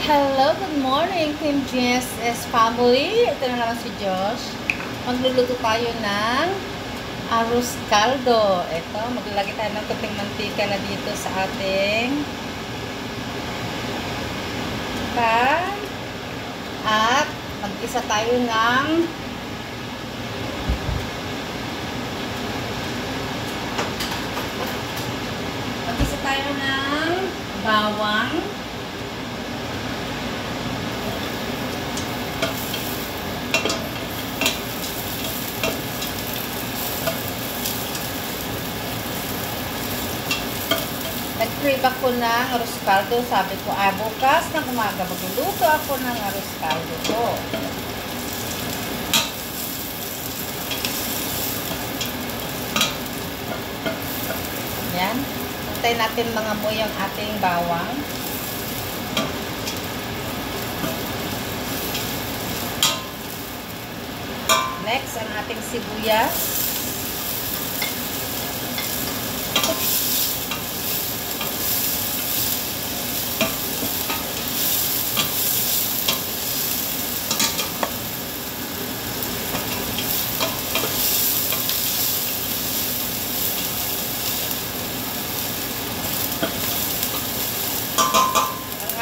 Hello, good morning Team GSS family. Ito na naman si Josh. Magluluto tayo ng arroz caldo. Ito, maglalagay tayo ng kunting mantika na dito sa ating pan. At mag-isa tayo ng bawang. Nag-crave ako ng arroz caldo. Sabi ko, bukas ng umaga magluluto ako ng arroz caldo ko. Yan. Hintayin natin mga moy ang ating bawang. Next, ang ating sibuyas.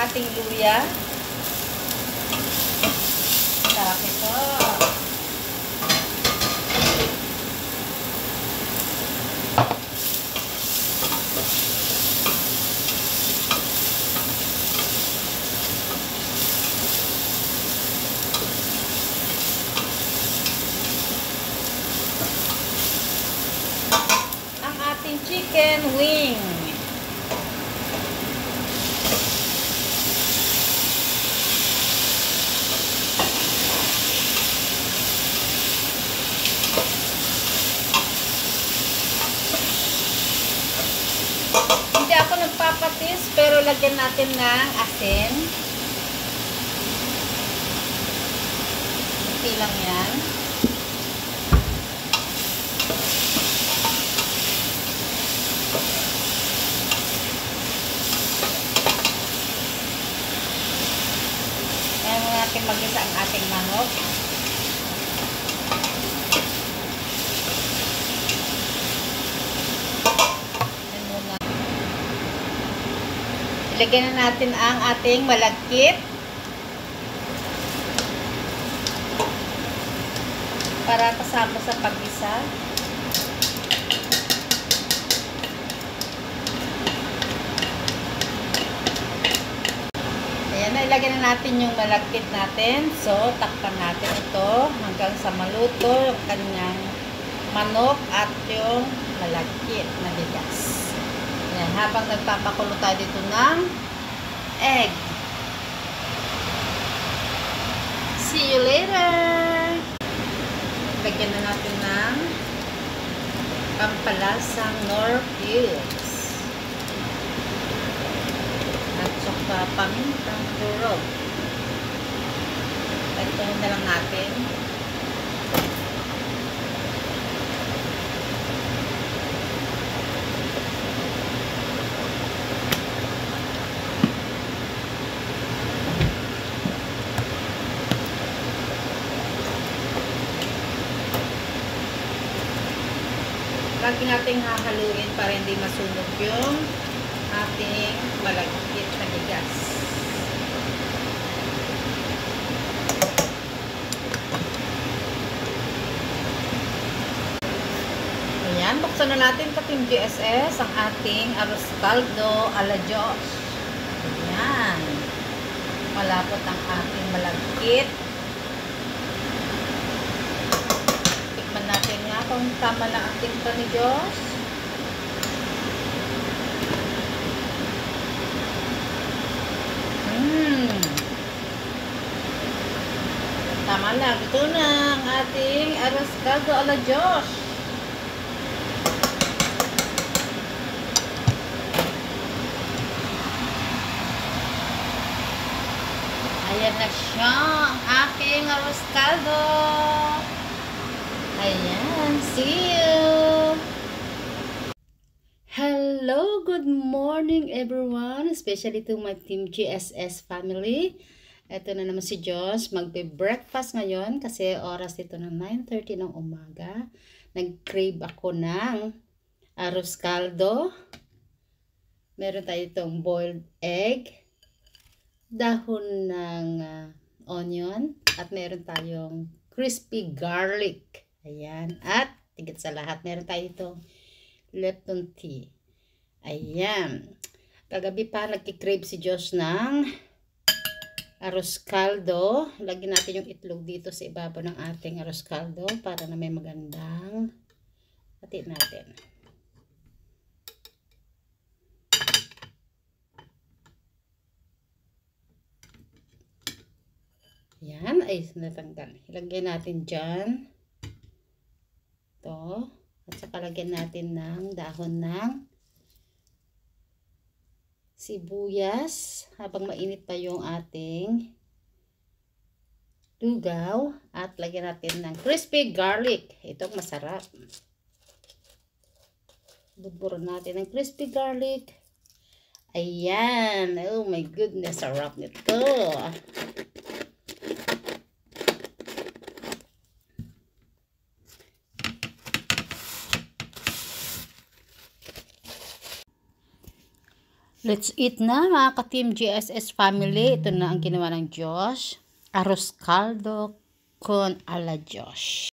Ating luya. Sarap ito. Ang ating chicken wing. Hindi ako nagpapatis, pero lagyan natin ng asin. Kunti lang yan. Ayan natin mag-isa ang ating manok. Ilagyan na natin ang ating malagkit para kasama sa pag-isa. Ayan na, ilagyan na natin yung malagkit natin. So, takpan natin ito hanggang sa maluto yung kanyang manok at yung malagkit na bigas. Ayan, habang nagpapakulo tayo dito ng egg. See you later! Lagyan na natin ng pampalasang Knorr cubes. At saka pamintang durog. Ito na lang natin. Lagi nating hahaluin para hindi masunog yung ating malagkit na bigas. Ayan, buksan na natin Team GSS ang ating arroz caldo a la Diyos. Ayan. Malapot ang ating malagkit. Natin nga kung tama na ang timpla ni Diyos. Tama lang. Ito na ang ating arroz caldo a la Diyos. Ayan na siya ang aking arroz caldo. Ayan, see you! Hello! Hello, good morning everyone, especially to my Team GSS family. Ito na naman si Josh, magbe-breakfast ngayon kasi oras dito ng 9:30 ng umaga. Nag-crave ako ng arroz caldo. Meron tayo itong boiled egg, dahon ng onion, at meron tayong crispy garlic. Ayan, at higit sa lahat, meron tayo itong Lipton tea. Ayan. Kagabi pa nagki-crave si Josh ng arroz caldo. Lagyan natin yung itlog dito sa ibabaw ng ating arroz caldo para na may magandang hati natin. Ayan. Ay, natanggal. Ilagyan natin dyan. Ito. At saka lagyan natin ng dahon ng sibuyas habang mainit pa yung ating lugaw, at lagyan natin ng crispy garlic. Itong masarap. Buburon natin ng crispy garlic. Ayan. Oh my goodness, sarap nito. Let's eat na mga ka-Team GSS family. Ito na ang ginawa ng Josh. Arroz caldo con ala Josh.